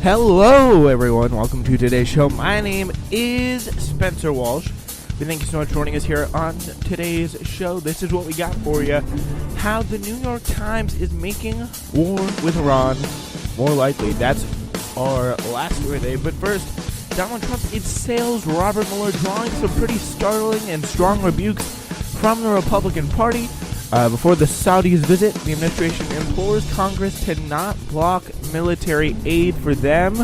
Hello, everyone. Welcome to today's show. My name is Spencer Walsh. We thank you so much for joining us here on today's show. This is what we got for you. How the New York Times is making war with Iran more likely. That's our last story today. But first, Donald Trump assails Robert Mueller, drawing some pretty startling and strong rebukes from the Republican Party. Before the Saudis visit, the administration implores Congress to not block military aid for them.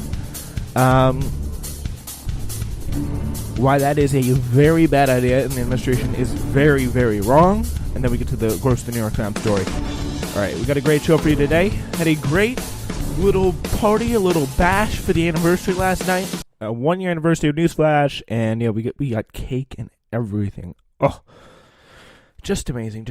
Why that is a very bad idea, and the administration is very, very wrong. And then we get to the New York Times story. All right, we got a great show for you today. Had a great little party, a little bash for the anniversary last night. A 1-year anniversary of Newsflash, and yeah, we got cake and everything. Oh. Just amazing,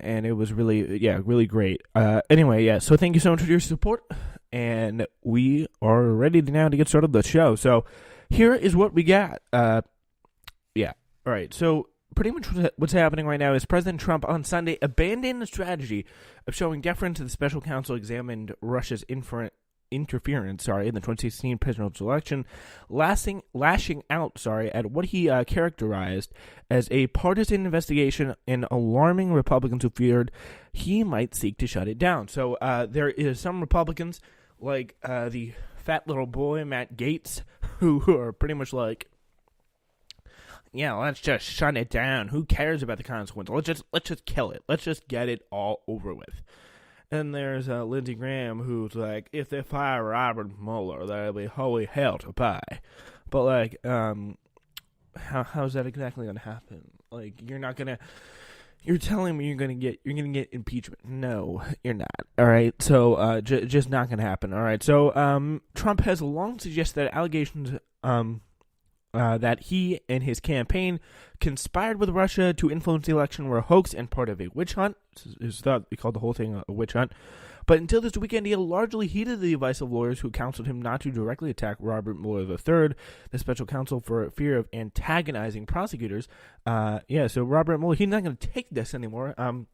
and it was really great. Anyway, so thank you so much for your support, and we are ready now to get started with the show. So here is what we got. All right, so pretty much what's happening right now is President Trump on Sunday abandoned the strategy of showing deference to the special counsel examined Russia's interference in the 2016 presidential election, lashing out at what he characterized as a partisan investigation and alarming Republicans who feared he might seek to shut it down. So there is some Republicans, like the fat little boy Matt Gaetz, who are pretty much like, yeah, let's just shut it down. Who cares about the consequences? Let's just kill it. Let's just get it all over with. And there's Lindsey Graham, who's like, if they fire Robert Mueller, there'll be holy hell to pay. But like, how's that exactly gonna happen? Like, you're telling me you're gonna get impeachment? No, you're not. All right, so just not gonna happen. All right, so Trump has long suggested that allegations that he and his campaign conspired with Russia to influence the election were a hoax and part of a witch hunt. Is thought we called the whole thing a witch hunt. But until this weekend, he largely heeded the advice of lawyers who counseled him not to directly attack Robert Mueller III, the special counsel, for fear of antagonizing prosecutors. So Robert Mueller, he's not going to take this anymore. And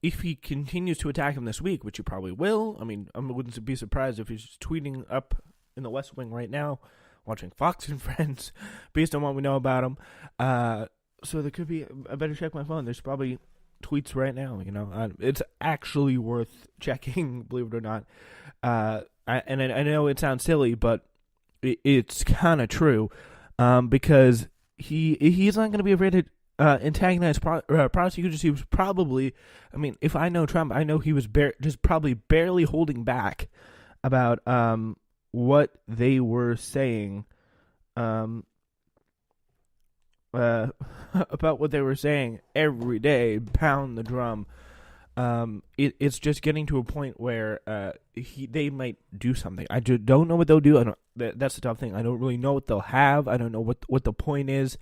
if he continues to attack him this week, which he probably will, I mean, I wouldn't be surprised if he's tweeting up in the West Wing right now, watching Fox and Friends, based on what we know about him. So there could be, I better check my phone. There's probably tweets right now, it's actually worth checking, believe it or not. I know it sounds silly, but it's kind of true, because he's not going to be afraid to antagonize prosecutors. He was probably, if I know Trump, I know he was just probably barely holding back about what they were saying, about what they were saying every day, pound the drum. It's just getting to a point where they might do something. I just don't know what they'll do. That's the tough thing. I don't really know what they'll have. I don't know what the point is,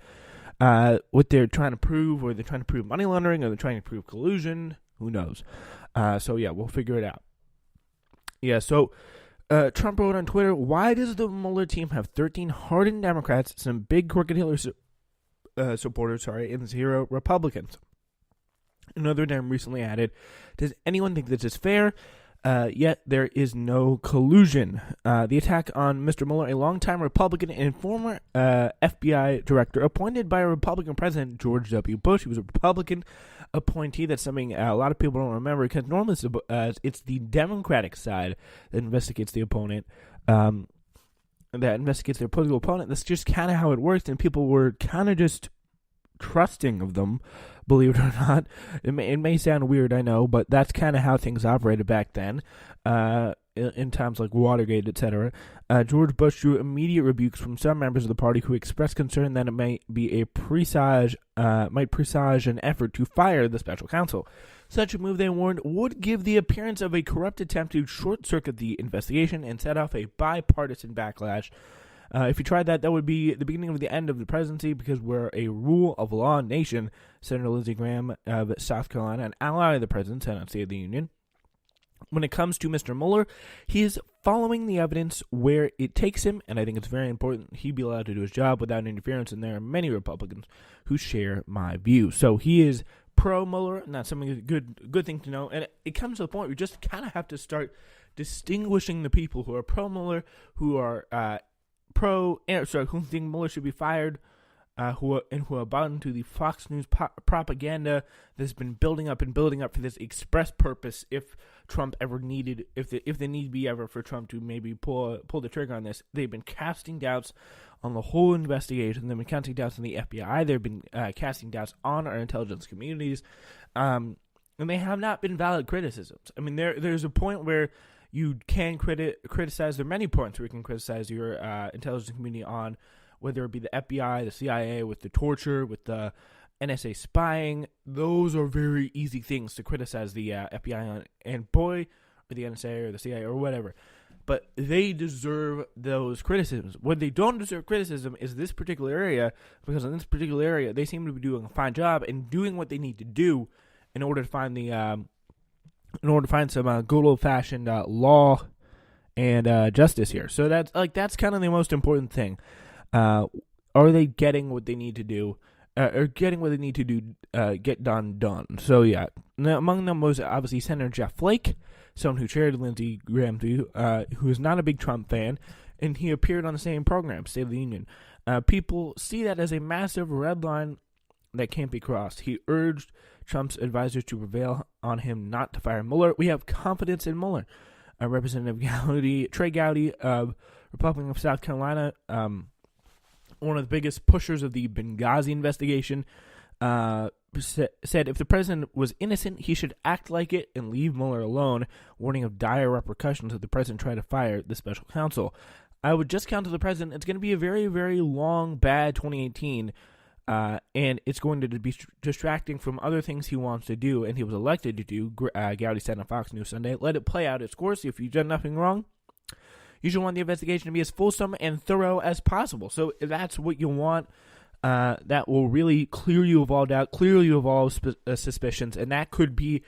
what they're trying to prove, or they're trying to prove money laundering, or they're trying to prove collusion. Who knows? We'll figure it out. So Trump wrote on Twitter, why does the Mueller team have 13 hardened Democrats, some big crooked Hillary supporters, and 0 Republicans? Another Dem recently added, does anyone think this is fair? Yet there is no collusion. The attack on Mr. Mueller, a longtime Republican and former FBI director appointed by a Republican president, George W. Bush. He was a Republican appointee. That's something a lot of people don't remember, because normally it's the Democratic side that investigates the opponent, that investigates their political opponent. That's just kind of how it works, and people were kind of just trusting of them, believe it or not. It may sound weird, I know, but that's kind of how things operated back then, in times like Watergate, etc. George Bush drew immediate rebukes from some members of the party who expressed concern that it might presage an effort to fire the special counsel. Such a move, they warned, would give the appearance of a corrupt attempt to short-circuit the investigation and set off a bipartisan backlash. If you tried that would be the beginning of the end of the presidency, because we're a rule of law nation. Senator Lindsey Graham of South Carolina, an ally of the president, said on State of the Union. When it comes to Mr. Mueller, he is following the evidence where it takes him, and I think it's very important he be allowed to do his job without interference, and there are many Republicans who share my view. So he is pro-Mueller, and that's something good thing to know. And it comes to the point where you just kind of have to start distinguishing the people who are pro-Mueller, who are who think Mueller should be fired, who are bought into the Fox News propaganda that's been building up for this express purpose. If Trump ever needed, if the need be ever for Trump to maybe pull the trigger on this, they've been casting doubts on the whole investigation. They've been casting doubts on the FBI. They've been casting doubts on our intelligence communities, and they have not been valid criticisms. I mean, there's a point where you can criticize. There are many points where you can criticize your intelligence community on, whether it be the FBI, the CIA, with the torture, with the NSA spying. Those are very easy things to criticize the FBI on, or the NSA or the CIA or whatever. But they deserve those criticisms. What they don't deserve criticism is this particular area, because in this particular area, they seem to be doing a fine job and doing what they need to do in order to find some good old-fashioned law and justice here. So that's kind of the most important thing. Are they getting what they need to do, or getting what they need to do, get done? So yeah, now, among them was obviously Senator Jeff Flake, someone who chaired Lindsey Graham, who is not a big Trump fan, and he appeared on the same program, State of the Union. People see that as a massive red line that can't be crossed. He urged Trump's advisors to prevail on him not to fire Mueller. We have confidence in Mueller. Representative Trey Gowdy, Republican of South Carolina, one of the biggest pushers of the Benghazi investigation, said if the president was innocent, he should act like it and leave Mueller alone, warning of dire repercussions if the president tried to fire the special counsel. I would just counsel the president, it's going to be a very, very long, bad 2018, and it's going to be distracting from other things he wants to do, and he was elected to do. Gowdy said on Fox News Sunday, let it play out its course. If you've done nothing wrong, you should want the investigation to be as fulsome and thorough as possible. So if that's what you want, that will really clear you of all doubt, clear you of all suspicions, and that could be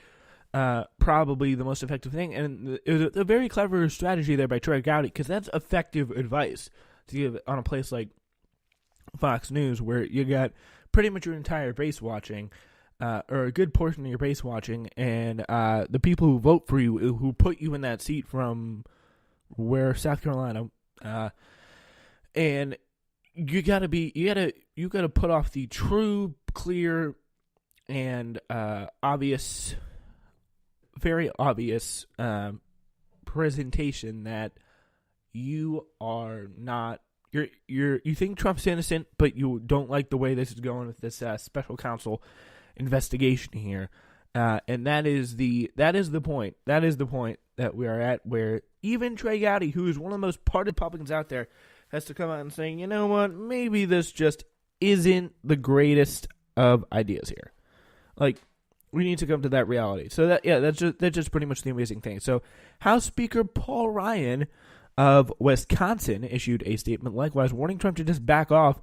probably the most effective thing. And it was a very clever strategy there by Trey Gowdy, because that's effective advice to give on a place like Fox News, where you got pretty much your entire base watching, or a good portion of your base watching, and the people who vote for you, who put you in that seat from South Carolina, and you gotta put off the true, clear, and very obvious presentation that you are not. You think Trump's innocent, but you don't like the way this is going with this special counsel investigation here, and that is the point. That is the point that we are at, where even Trey Gowdy, who is one of the most party Republicans out there, has to come out and saying, you know what, maybe this just isn't the greatest of ideas here. Like, we need to come to that reality. So that's just pretty much the amazing thing. So House Speaker Paul Ryan of Wisconsin issued a statement, likewise warning Trump to just back off.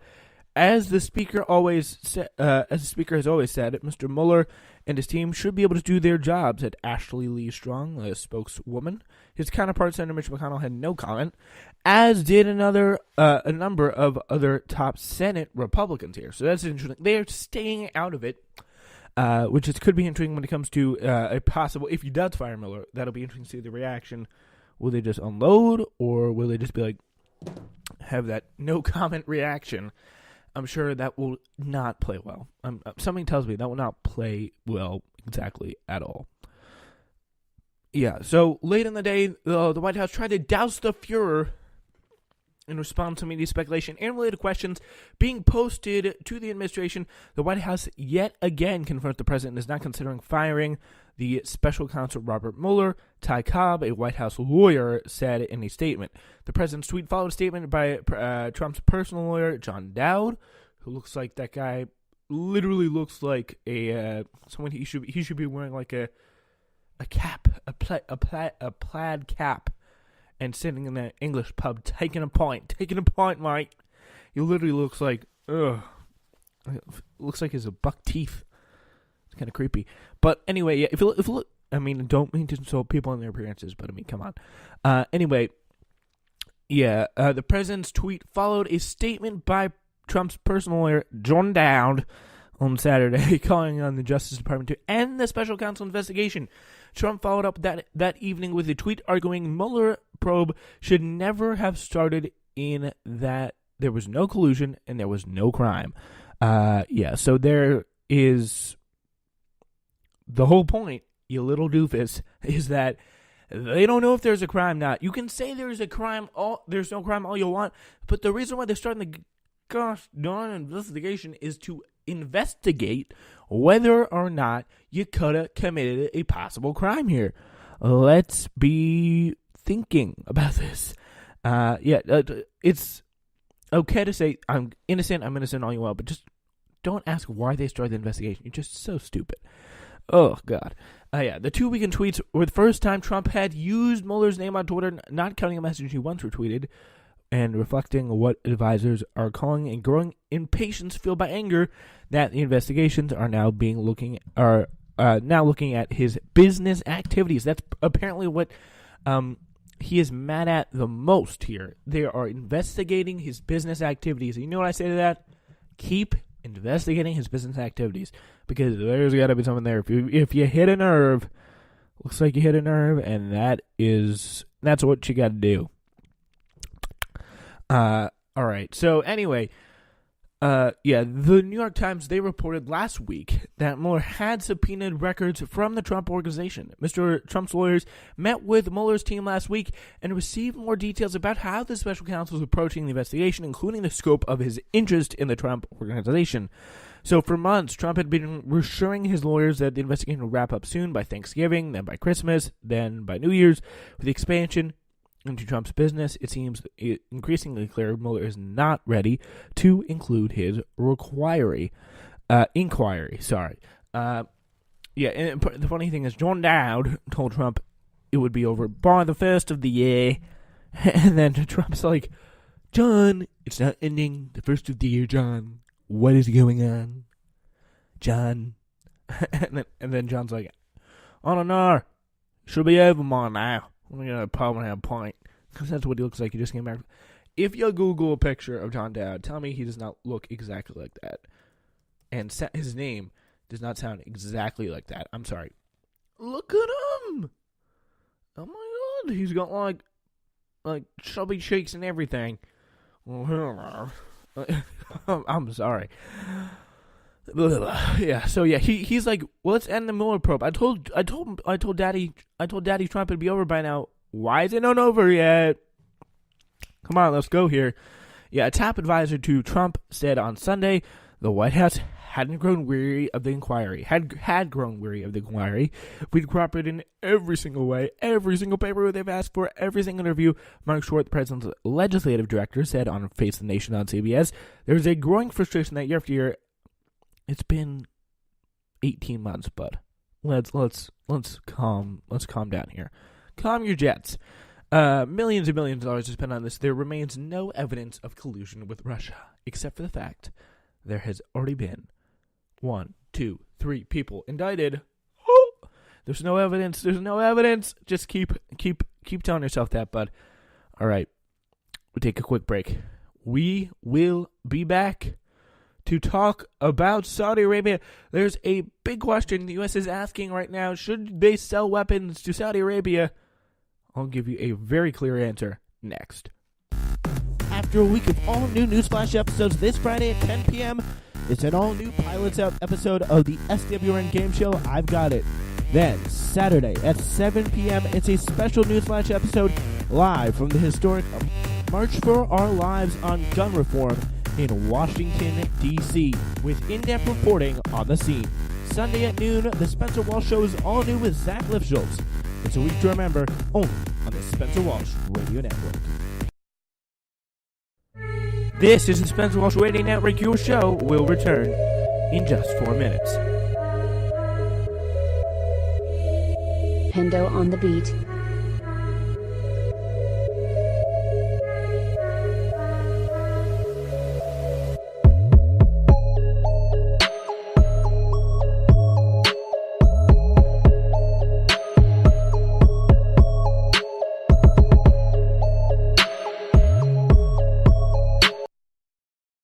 As the speaker has always said, Mr. Mueller and his team should be able to do their job, said Ashley Lee Strong, the spokeswoman. His counterpart, Senator Mitch McConnell, had no comment, as did a number of other top Senate Republicans here. So that's interesting. They are staying out of it, which could be interesting when it comes to a possible, if he does fire Mueller, that'll be interesting to see the reaction. Will they just unload, or will they just be like, have that no comment reaction? I'm sure that will not play well. Something tells me that will not play well exactly at all. Yeah, so late in the day, the White House tried to douse the Fuhrer in response to media speculation and related questions being posted to the administration. The White House yet again confirmed the president is not considering firing the special counsel Robert Mueller. Ty Cobb, a White House lawyer, said in a statement. The president's tweet followed a statement by Trump's personal lawyer, John Dowd, who looks like that guy. Literally looks like someone he should be wearing like a cap, a plaid cap, and sitting in the English pub taking a pint, mate. He literally looks like looks like he has a buck teeth. It's kind of creepy. But anyway, yeah, if you look, I mean, don't mean to insult people on their appearances, but I mean, come on. Anyway, yeah, the president's tweet followed a statement by Trump's personal lawyer, John Dowd, on Saturday, calling on the Justice Department to end the special counsel investigation. Trump followed up that evening with a tweet arguing Mueller probe should never have started, in that there was no collusion and there was no crime. So there is the whole point, you little doofus, is that they don't know if there's a crime now. You can say there's no crime all you want, but the reason why they're starting the gosh darn investigation is to investigate whether or not you could have committed a possible crime here. Let's be thinking about this. It's okay to say I'm innocent all you want, but just don't ask why they started the investigation. You're just so stupid. Oh, God. The 2 weekend tweets were the first time Trump had used Mueller's name on Twitter, not counting a message he once retweeted, and reflecting what advisors are calling a growing impatience fueled by anger that the investigations are now looking at his business activities. That's apparently what he is mad at the most here. They are investigating his business activities. You know what I say to that? Keep investigating his business activities, because there's got to be something there. If you hit a nerve, looks like you hit a nerve, and that's what you got to do. All right. So anyway, the New York Times, they reported last week that Mueller had subpoenaed records from the Trump organization. Mr. Trump's lawyers met with Mueller's team last week and received more details about how the special counsel is approaching the investigation, including the scope of his interest in the Trump organization. So for months, Trump had been reassuring his lawyers that the investigation would wrap up soon, by Thanksgiving, then by Christmas, then by New Year's. With the expansion into Trump's business, it seems increasingly clear Mueller is not ready to include his inquiry. And the funny thing is, John Dowd told Trump it would be over by the first of the year, and then Trump's like, John, it's not ending the first of the year, John. What is going on, John? and then John's like, I don't know. Should be over by now. I'm going to probably have a point. Because that's what he looks like. He just came back. If you Google a picture of John Dowd, tell me he does not look exactly like that. And his name does not sound exactly like that. I'm sorry. Look at him. Oh my God. He's got like chubby cheeks and everything. I'm sorry. He's like, well, let's end the Mueller probe. I told Daddy Trump it'd be over by now. Why is it not over yet? Come on, let's go here. Yeah, a top advisor to Trump said on Sunday the White House hadn't grown weary of the inquiry. Had grown weary of the inquiry. We'd cooperated in every single way, every single paper they've asked for, every single interview. Mark Short, the president's legislative director, said on Face the Nation on CBS, there's a growing frustration that year after year. It's been 18 months, bud. Let's calm down here. Calm your jets. Millions and millions of dollars to spend on this. There remains no evidence of collusion with Russia, except for the fact there has already been 1, 2, 3 people indicted. Oh, there's no evidence. Just keep telling yourself that, bud. All right, we'll take a quick break. We will be back to talk about Saudi Arabia. There's a big question the U.S. is asking right now. Should they sell weapons to Saudi Arabia? I'll give you a very clear answer next. After a week of all new Newsflash episodes this Friday at 10 p.m., it's an all-new Pilots Out episode of the SWRN Game Show, I've Got It. Then, Saturday at 7 p.m., it's a special Newsflash episode live from the historic March for Our Lives on Gun Reform in Washington, D.C., with in-depth reporting on the scene. Sunday at noon, The Spencer Walsh Show is all new with Zach Lifschultz. It's a week to remember, only on the Spencer Walsh Radio Network. This is the Spencer Walsh Radio Network. Your show will return in just 4 minutes. Pendo on the beat.